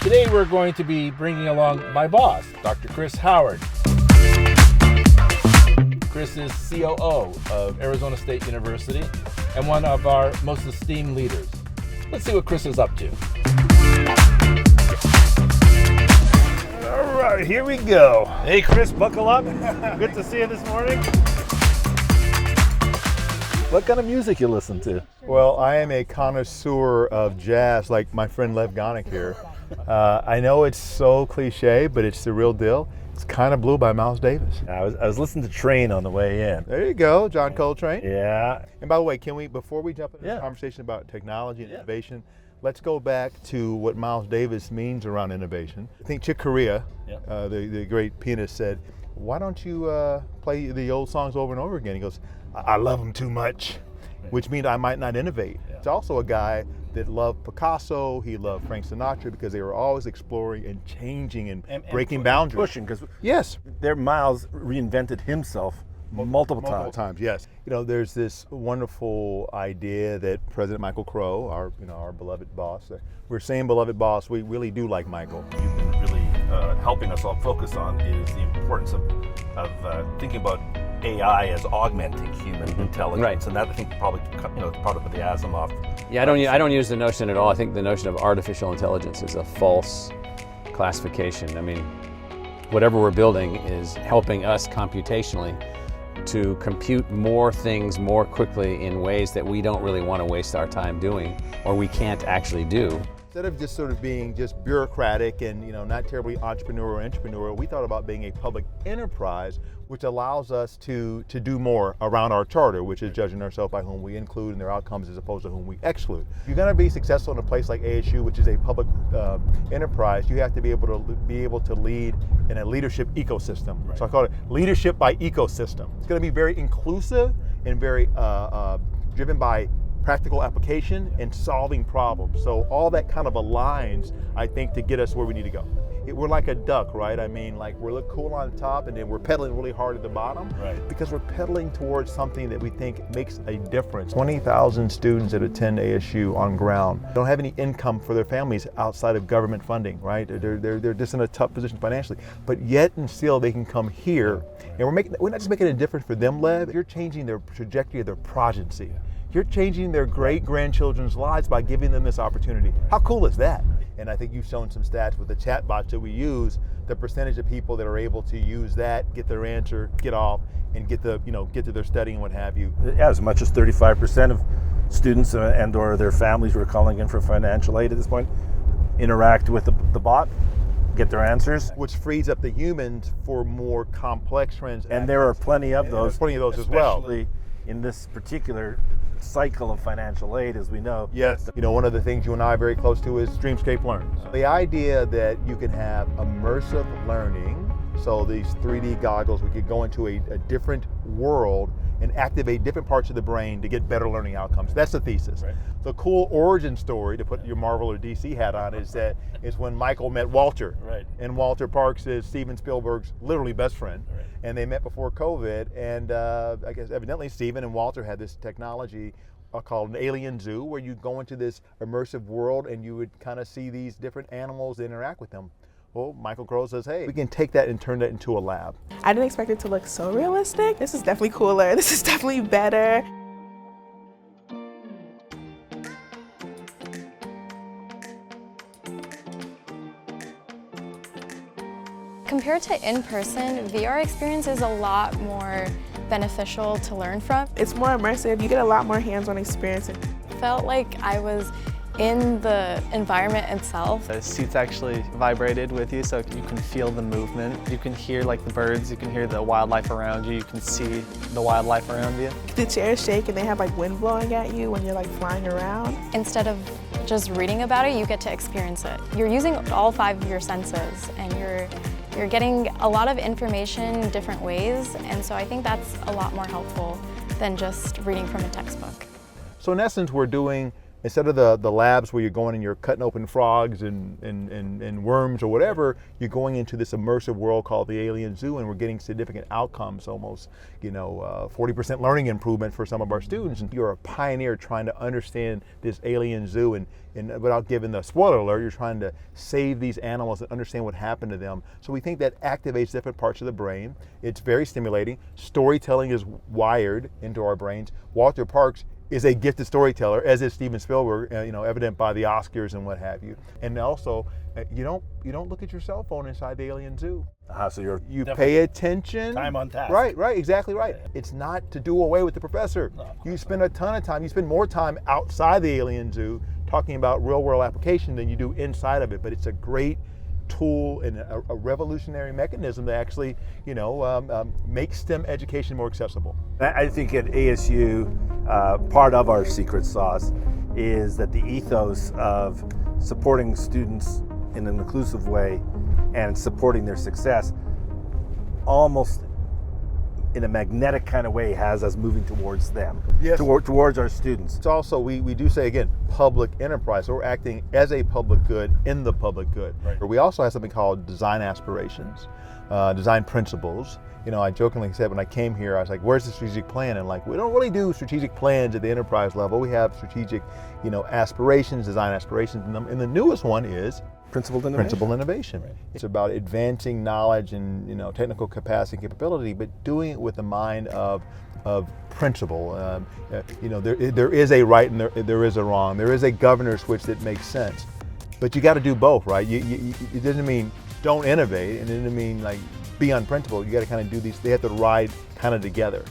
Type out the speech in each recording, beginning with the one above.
Today we're going to be bringing along my boss, Dr. Chris Howard. Chris is COO of Arizona State University and one of our most esteemed leaders. Let's see what Chris is up to. All right, here we go. Hey, Chris, buckle up. Good to see you this morning. What kind of music you listen to? Well, I am a connoisseur of jazz, like my friend Lev Gonick here. I know it's so cliche, but it's the real deal. It's Kind of Blue by Miles Davis. I was listening to Train on the way in. There you go, John Coltrane. Yeah. And by the way, can we, before we jump into this conversation about technology and innovation, let's go back to what Miles Davis means around innovation. I think Chick Corea, the great pianist, said, "Why don't you play the old songs over and over again?" He goes, "I love them too much," which means I might not innovate. Yeah. It's also a guy that loved Picasso, he loved Frank Sinatra, because they were always exploring and changing and breaking boundaries. Pushing, because their Miles reinvented himself multiple times. Yes. You know, there's this wonderful idea that President Michael Crow, our beloved boss, we're saying beloved boss, we really do like Michael. You've been really helping us all focus on is the importance of thinking about AI as augmenting human intelligence, right. And that I think probably part of the Asimov. Yeah, I don't use the notion at all. I think the notion of artificial intelligence is a false classification. I mean, whatever we're building is helping us computationally to compute more things more quickly in ways that we don't really want to waste our time doing, or we can't actually do. Instead of just sort of being just bureaucratic and not terribly entrepreneurial, we thought about being a public enterprise, which allows us to do more around our charter, which is judging ourselves by whom we include and their outcomes as opposed to whom we exclude. If you're going to be successful in a place like ASU, which is a public enterprise, you have to be able to lead in a leadership ecosystem. Right. So I call it leadership by ecosystem. It's going to be very inclusive and very driven by practical application and solving problems. So all that kind of aligns, I think, to get us where we need to go. We're like a duck, right? I mean, like we look cool on top and then we're pedaling really hard at the bottom, right? Because we're pedaling towards something that we think makes a difference. 20,000 students that attend ASU on ground don't have any income for their families outside of government funding, right? They're just in a tough position financially, but yet and still they can come here, and we're not just making a difference for them, Lev. You're changing their trajectory of their progeny. You're changing their great-grandchildren's lives by giving them this opportunity. How cool is that? And I think you've shown some stats with the chatbots that we use, the percentage of people that are able to use that, get their answer, get off, and get to their studying and what have you. Yeah, as much as 35% of students and/or their families who are calling in for financial aid at this point interact with the bot, get their answers, which frees up the humans for more complex transactions. And there are plenty of those. There's plenty of those as well. Especially in this particular cycle of financial aid, as we know. Yes. One of the things you and I are very close to is Streamscape Learn. The idea that you can have immersive learning, so these 3D goggles, we could go into a different world and activate different parts of the brain to get better learning outcomes. That's the thesis. Right. The cool origin story, to put your Marvel or DC hat on, is when Michael met Walter. Right. And Walter Parks is Steven Spielberg's literally best friend. Right. And they met before COVID, and I guess evidently Steven and Walter had this technology called an alien zoo, where you go into this immersive world and you would kind of see these different animals interact with them. Well, Michael Crow says, hey, we can take that and turn that into a lab. I didn't expect it to look so realistic. This is definitely cooler. This is definitely better. Compared to in-person, VR experience is a lot more beneficial to learn from. It's more immersive. You get a lot more hands-on experience. Felt like I was in the environment itself. The seats actually vibrated with you, so you can feel the movement. You can hear like the birds, you can hear the wildlife around you, you can see the wildlife around you. The chairs shake and they have like wind blowing at you when you're like flying around. Instead of just reading about it, you get to experience it. You're using all 5 of your senses, and you're getting a lot of information in different ways, and so I think that's a lot more helpful than just reading from a textbook. So in essence, we're doing instead of the labs where you're going and you're cutting open frogs and worms or whatever, you're going into this immersive world called the Alien Zoo, and we're getting significant outcomes, almost 40% learning improvement for some of our students. And you're a pioneer trying to understand this alien zoo, and without giving the spoiler alert, you're trying to save these animals and understand what happened to them. So we think that activates different parts of the brain. It's very stimulating. Storytelling is wired into our brains. Walter Parks is a gifted storyteller, as is Steven Spielberg, evident by the Oscars and what have you. And also, you don't look at your cell phone inside the alien zoo. So you pay attention. Time on task. Right, exactly right. It's not to do away with the professor. No. You spend a ton of time, you spend more time outside the alien zoo talking about real world application than you do inside of it, but it's a great tool and a revolutionary mechanism that actually, makes STEM education more accessible. I think at ASU, part of our secret sauce is that the ethos of supporting students in an inclusive way and supporting their success almost in a magnetic kind of way has us moving towards them, yes. towards our students. It's also, we do say again, public enterprise. So we're acting as a public good in the public good. Right. We also have something called design aspirations, design principles. I jokingly said when I came here, I was like, where's the strategic plan? And we don't really do strategic plans at the enterprise level. We have strategic, aspirations, design aspirations. And the newest one is Principled innovation. Right. It's about advancing knowledge and technical capacity and capability, but doing it with the mind of principle. There is a right and there is a wrong. There is a governor switch that makes sense, but you got to do both, right? It doesn't mean don't innovate, and it doesn't mean be unprincipled. You got to kind of do these. They have to ride kind of together.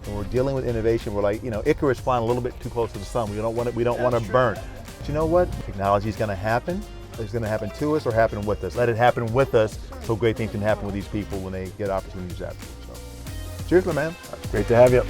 When we're dealing with innovation, we're Icarus flying a little bit too close to the sun. We don't want to burn. But you know what? Technology is going to happen. It's going to happen to us or happen with us. Let it happen with us, so great things can happen with these people when they get opportunities after. So, cheers, my man. Great to have you.